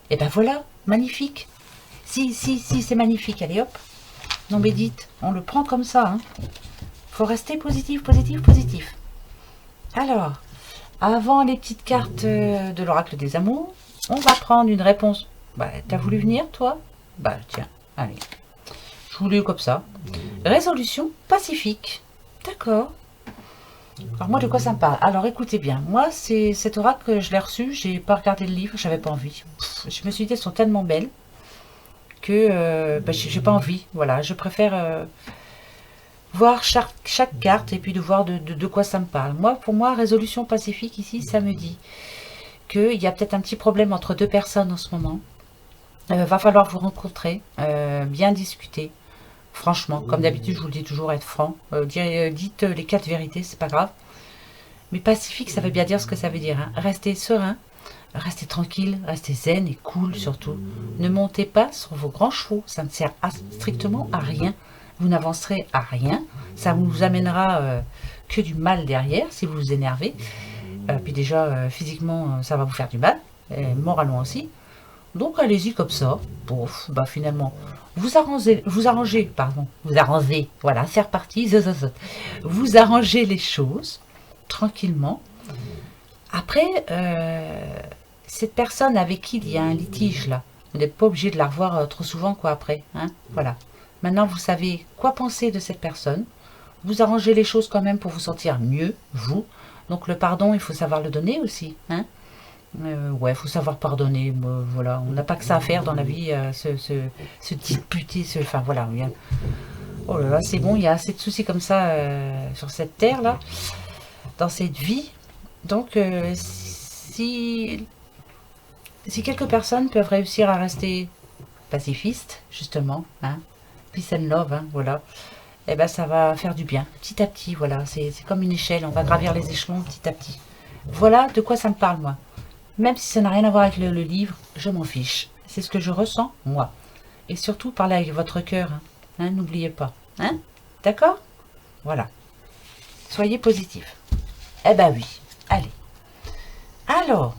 Et ben voilà, magnifique. Si, c'est magnifique. Allez, hop. Non, mais dites, on le prend comme ça. Hein. Faut rester positif, positif, positif. Alors, avant les petites cartes de l'oracle des amours, on va prendre une réponse. Bah, t'as voulu venir, toi? Bah, tiens, allez. Je voulais comme ça. Résolution pacifique. D'accord. Alors moi, de quoi ça me parle? Alors écoutez bien, moi c'est cet oracle que je l'ai reçu, j'ai pas regardé le livre, j'avais pas envie. Je me suis dit elles sont tellement belles que j'ai pas envie. Voilà, je préfère voir chaque carte et puis de voir de quoi ça me parle. Moi, pour moi, résolution pacifique ici, ça me dit qu'il y a peut-être un petit problème entre deux personnes en ce moment. Va falloir vous rencontrer, bien discuter. Franchement, comme d'habitude, je vous le dis toujours, être franc. Dites les 4 vérités, c'est pas grave. Mais pacifique, ça veut bien dire ce que ça veut dire. Hein. Restez serein, restez tranquille, restez zen et cool surtout. Ne montez pas sur vos grands chevaux, ça ne sert strictement à rien. vous n'avancerez à rien. Ça vous amènera que du mal derrière si vous vous énervez. Puis déjà, physiquement, ça va vous faire du mal, et moralement aussi. Donc allez-y comme ça. Pouf, bah finalement, vous arrangez, voilà, c'est reparti. Vous arrangez les choses tranquillement. Après, cette personne avec qui il y a un litige là, vous n'êtes pas obligé de la revoir trop souvent quoi après. Hein, voilà. Maintenant, vous savez quoi penser de cette personne. Vous arrangez les choses quand même pour vous sentir mieux, vous. Donc le pardon, il faut savoir le donner aussi. Hein. Ouais, il faut savoir pardonner. Voilà, on n'a pas que ça à faire dans la vie, se disputer, enfin voilà. Oh là là, c'est bon, il y a assez de soucis comme ça sur cette terre là, dans cette vie. Donc si quelques personnes peuvent réussir à rester pacifistes, justement, hein, peace and love, hein, voilà, et ben ça va faire du bien, petit à petit, voilà, c'est comme une échelle, on va gravir les échelons petit à petit. Voilà de quoi ça me parle, moi. Même si ça n'a rien à voir avec le livre, je m'en fiche. C'est ce que je ressens, moi. Et surtout, parlez avec votre cœur, hein, n'oubliez pas. Hein, d'accord? Voilà. Soyez positifs. Eh ben oui, allez. Alors,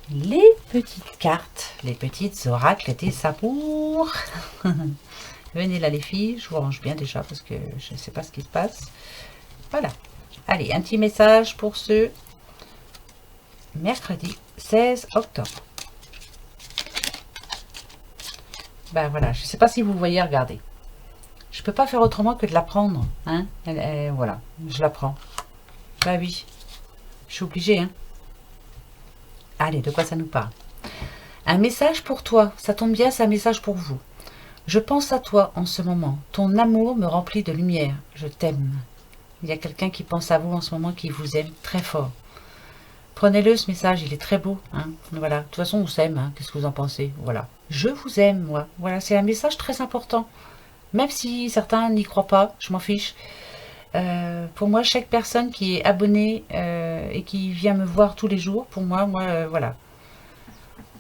les petites cartes, les petites oracles des amours. Venez là les filles, je vous range bien déjà parce que je ne sais pas ce qui se passe. Voilà. Allez, un petit message pour ce mercredi 16 octobre. Ben voilà, je ne sais pas si vous voyez, regardez. Je ne peux pas faire autrement que de la prendre. Hein, voilà, je la prends. Bah oui, je suis obligée. Hein. Allez, de quoi ça nous parle? Un message pour toi, ça tombe bien, c'est un message pour vous. Je pense à toi en ce moment. Ton amour me remplit de lumière. Je t'aime. Il y a quelqu'un qui pense à vous en ce moment, qui vous aime très fort. Prenez-le, ce message, il est très beau. Hein. Voilà. De toute façon, on s'aime. Hein. Qu'est-ce que vous en pensez? Voilà. Je vous aime, moi. Voilà, c'est un message très important. Même si certains n'y croient pas, je m'en fiche. Pour moi, chaque personne qui est abonnée et qui vient me voir tous les jours, pour moi, voilà.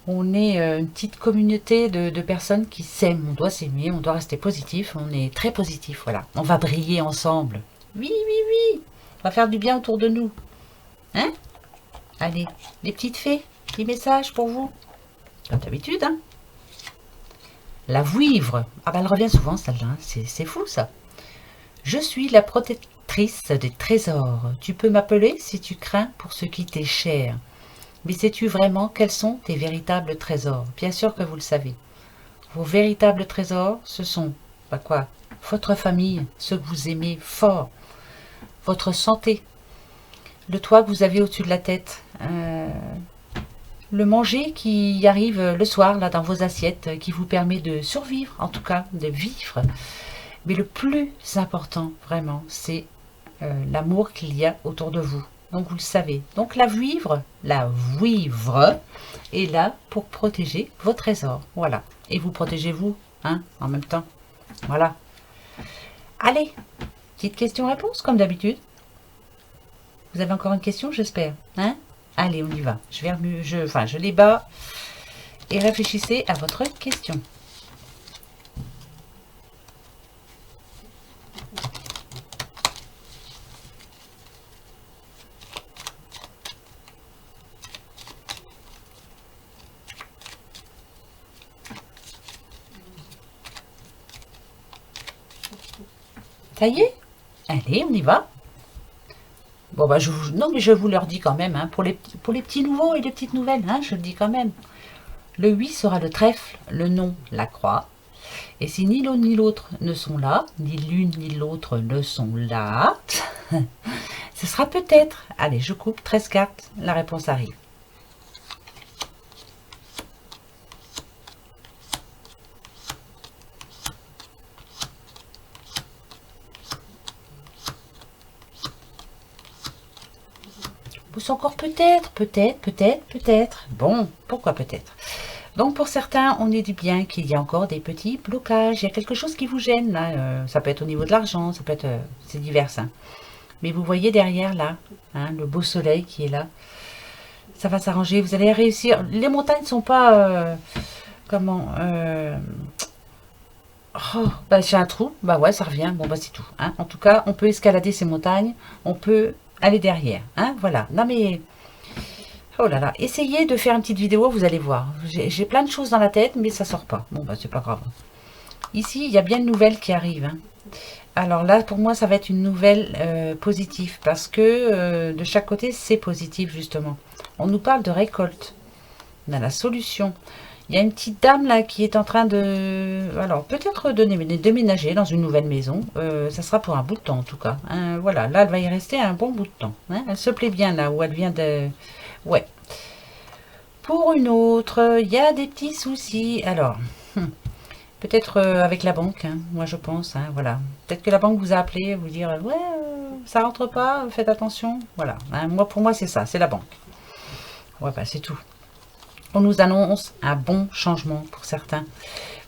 On est une petite communauté de personnes qui s'aiment. On doit s'aimer, on doit rester positif. On est très positif, voilà. On va briller ensemble. Oui, oui, oui. On va faire du bien autour de nous. Hein? Allez, les petites fées, petits messages pour vous. Comme d'habitude, hein? La vouivre. Ah ben, elle revient souvent, celle-là. Hein. C'est fou, ça. Je suis la protectrice des trésors. Tu peux m'appeler si tu crains pour ce qui t'est cher. Mais sais-tu vraiment quels sont tes véritables trésors? Bien sûr que vous le savez. Vos véritables trésors, ce sont, bah quoi, votre famille, ceux que vous aimez fort, votre santé, le toit que vous avez au-dessus de la tête, le manger qui arrive le soir là dans vos assiettes, qui vous permet de survivre, en tout cas de vivre. Mais le plus important, vraiment, c'est l'amour qu'il y a autour de vous. Donc vous le savez. Donc la vouivre est là pour protéger vos trésors. Voilà. Et vous protégez vous, hein, en même temps. Voilà. Allez, petite question-réponse comme d'habitude. Vous avez encore une question, j'espère. Hein? Allez, on y va. Je les bats et réfléchissez à votre question. Ça y est? Allez, on y va. Bon, bah, non, mais je vous leur dis quand même, hein, pour les petits nouveaux et les petites nouvelles, hein, je le dis quand même. Le 8 sera le trèfle, le non, la croix. Et si ni l'un ni l'autre ne sont là, ni l'une ni l'autre ne sont là, ce sera peut-être. Allez, je coupe 13 cartes, la réponse arrive. Ou encore peut-être. Bon, pourquoi peut-être? Donc pour certains, on est du bien qu'il y a encore des petits blocages. Il y a quelque chose qui vous gêne là. Ça peut être au niveau de l'argent, ça peut être... c'est divers. Hein. Mais vous voyez derrière là, hein, le beau soleil qui est là. Ça va s'arranger, vous allez réussir. Les montagnes ne sont pas... Oh, bah, j'ai un trou. Bah ouais, ça revient. Bon, bah c'est tout. Hein. En tout cas, on peut escalader ces montagnes. On peut aller derrière. Hein. Voilà. Non mais... Oh là là. Essayez de faire une petite vidéo, vous allez voir. J'ai plein de choses dans la tête, mais ça sort pas. Bon, bah c'est pas grave. Ici, il y a bien une nouvelle qui arrive. Hein. Alors là, pour moi, ça va être une nouvelle positive. Parce que de chaque côté, c'est positif, justement. On nous parle de récolte. On a la solution. Il y a une petite dame là qui est en train de... Alors, peut-être de déménager dans une nouvelle maison. Ça sera pour un bout de temps, en tout cas. Hein, voilà, là, elle va y rester un bon bout de temps. Hein. Elle se plaît bien là où elle vient de... Ouais. Pour une autre, il y a des petits soucis. Alors, peut-être avec la banque, hein, moi je pense. Hein, voilà. Peut-être que la banque vous a appelé, vous dire, ouais, ça rentre pas, faites attention. Voilà. Hein, moi, pour moi, c'est ça, c'est la banque. Ouais, bah, c'est tout. On nous annonce un bon changement pour certains.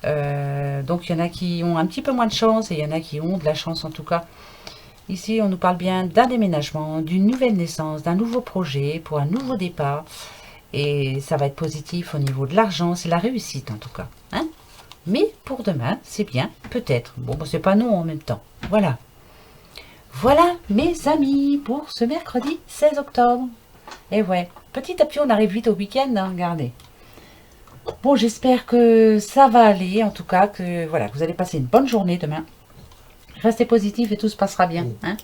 Donc, il y en a qui ont un petit peu moins de chance et il y en a qui ont de la chance en tout cas. Ici, on nous parle bien d'un déménagement, d'une nouvelle naissance, d'un nouveau projet pour un nouveau départ. Et ça va être positif au niveau de l'argent, c'est la réussite en tout cas. Hein, mais pour demain, c'est bien, peut-être. Bon, bah, c'est pas non en même temps. Voilà. Voilà, mes amis, pour ce mercredi 16 octobre. Et ouais, petit à petit, on arrive vite au week-end, hein, regardez. Bon, j'espère que ça va aller, en tout cas, que voilà, vous allez passer une bonne journée demain. Restez positif et tout se passera bien. Hein.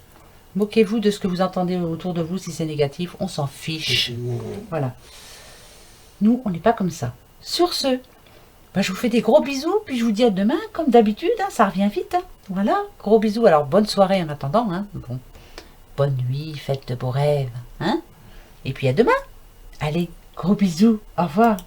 Moquez-vous de ce que vous entendez autour de vous si c'est négatif, on s'en fiche. Voilà. Nous, on n'est pas comme ça. Sur ce, bah, je vous fais des gros bisous, puis je vous dis à demain, comme d'habitude, hein, ça revient vite. Hein. Voilà, gros bisous. Alors, bonne soirée en attendant. Hein. Bon, bonne nuit, faites de beaux rêves. Hein. Et puis à demain. Allez, gros bisous, au revoir.